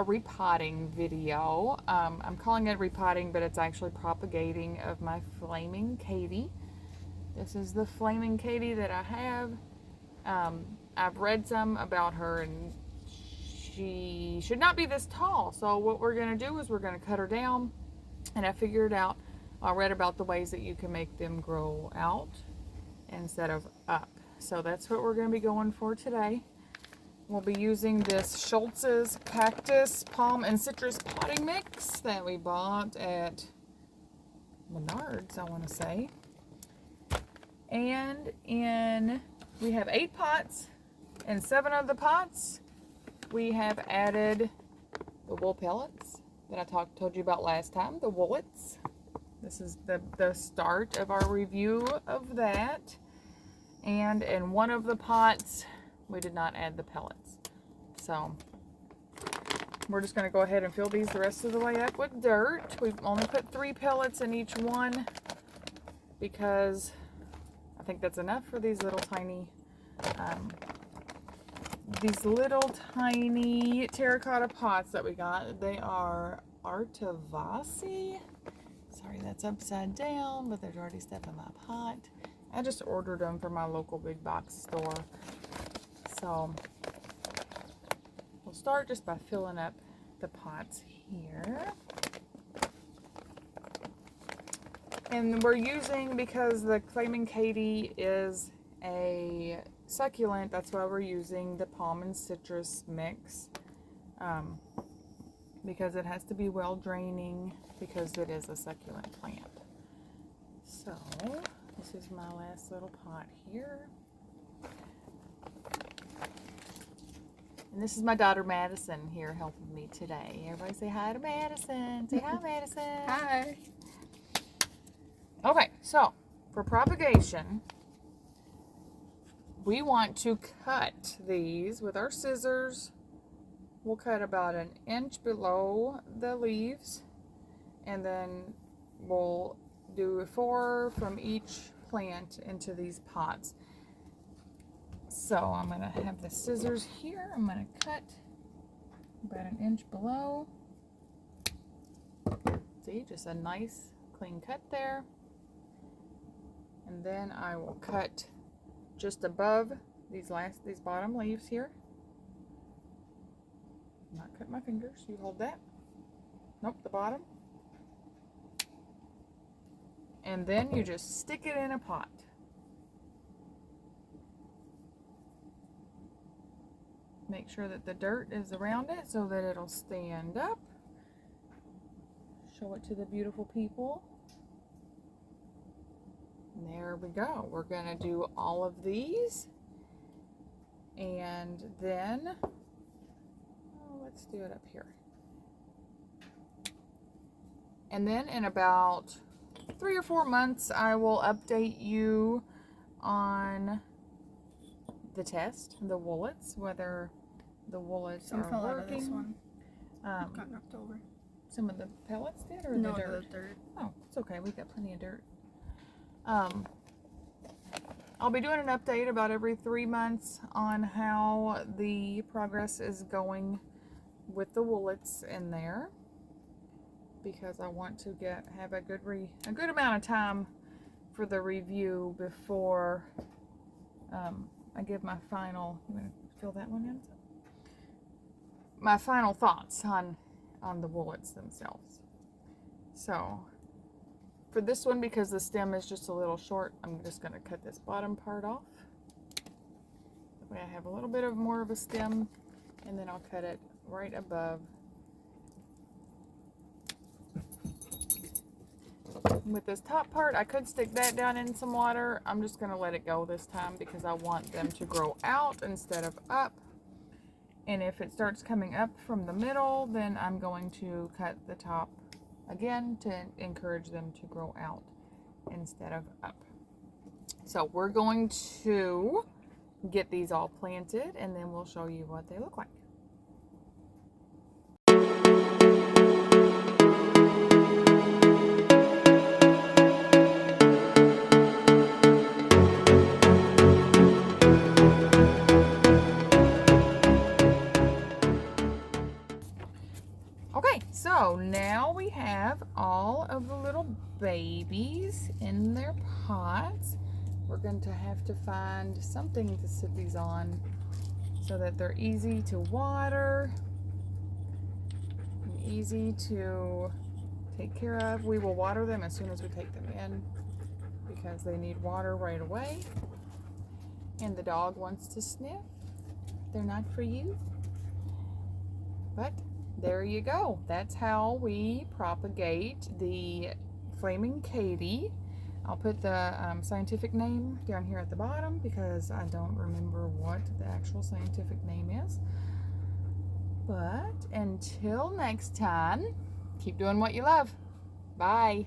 a repotting video. I'm calling it repotting, but it's actually propagating of my Flaming Katy. This is the Flaming Katy that I have. I've read some about her, and she should not be this tall. So what we're going to do is we're going to cut her down, and I figured out, I read about the ways that you can make them grow out instead of up. So that's what we're going to be going for today. We'll be using this Schultz's Cactus Palm and Citrus Potting Mix that we bought at Menards, I want to say. And we have 8 pots, and 7 of the pots we have added the wool pellets that I told you about last time, the Woolets. This is the start of our review of that. And in one of the pots, we did not add the pellets. So we're just going to go ahead and fill these the rest of the way up with dirt. We've only put 3 pellets in each one because I think that's enough for these little tiny terracotta pots that we got. They are Artavasi. Sorry, that's upside down, but there's already stuff in my pot. I just ordered them from my local big box store. So we'll start just by filling up the pots here. And we're using, because the Flaming Katy is a succulent, that's why we're using the palm and citrus mix. Because it has to be well draining, because it is a succulent plant. So this is my last little pot here. And this is my daughter Madison here helping me today. Everybody say hi to Madison. Say hi, Madison. Hi. Okay, so for propagation, we want to cut these with our scissors. We'll cut about 1 inch below the leaves, and then we'll do 4 from each plant into these pots. So I'm going to have the scissors here. I'm going to cut about 1 inch below. See, just a nice clean cut there. And then I will cut just above these bottom leaves here. Not cut my fingers. You hold that. Nope, the bottom. And then you just stick it in a pot. Make sure that the dirt is around it so that it'll stand up. Show it to the beautiful people. And there we go. We're going to do all of these. And then, let's do it up here. And then in about 3 or 4 months, I will update you on the test, the Woolets, whether the Woolets are fell working. out of this one. Got knocked over. Some of the pellets did, or No, the dirt? the dirt. Oh, it's okay. We've got plenty of dirt. I'll be doing an update about every 3 months on how the progress is going with the Woolets in there, because I want to have a good amount of time for the review before I give my final. You want to fill that one in? My final thoughts on the Woolets themselves. So for this one, because the stem is just a little short, I'm just going to cut this bottom part off. That way I have a little bit more of a stem, and then I'll cut it right above. With this top part, I could stick that down in some water. I'm just going to let it go this time because I want them to grow out instead of up. And if it starts coming up from the middle, then I'm going to cut the top again to encourage them to grow out instead of up. So we're going to get these all planted, and then we'll show you what they look like. have all of the little babies in their pots. We're going to have to find something to sit these on so that they're easy to water and easy to take care of. We will water them as soon as we take them in because they need water right away. And the dog wants to sniff. They're not for you. But there you go. That's how we propagate the Flaming Katy. I'll put the scientific name down here at the bottom because I don't remember what the actual scientific name is. But until next time, keep doing what you love. Bye.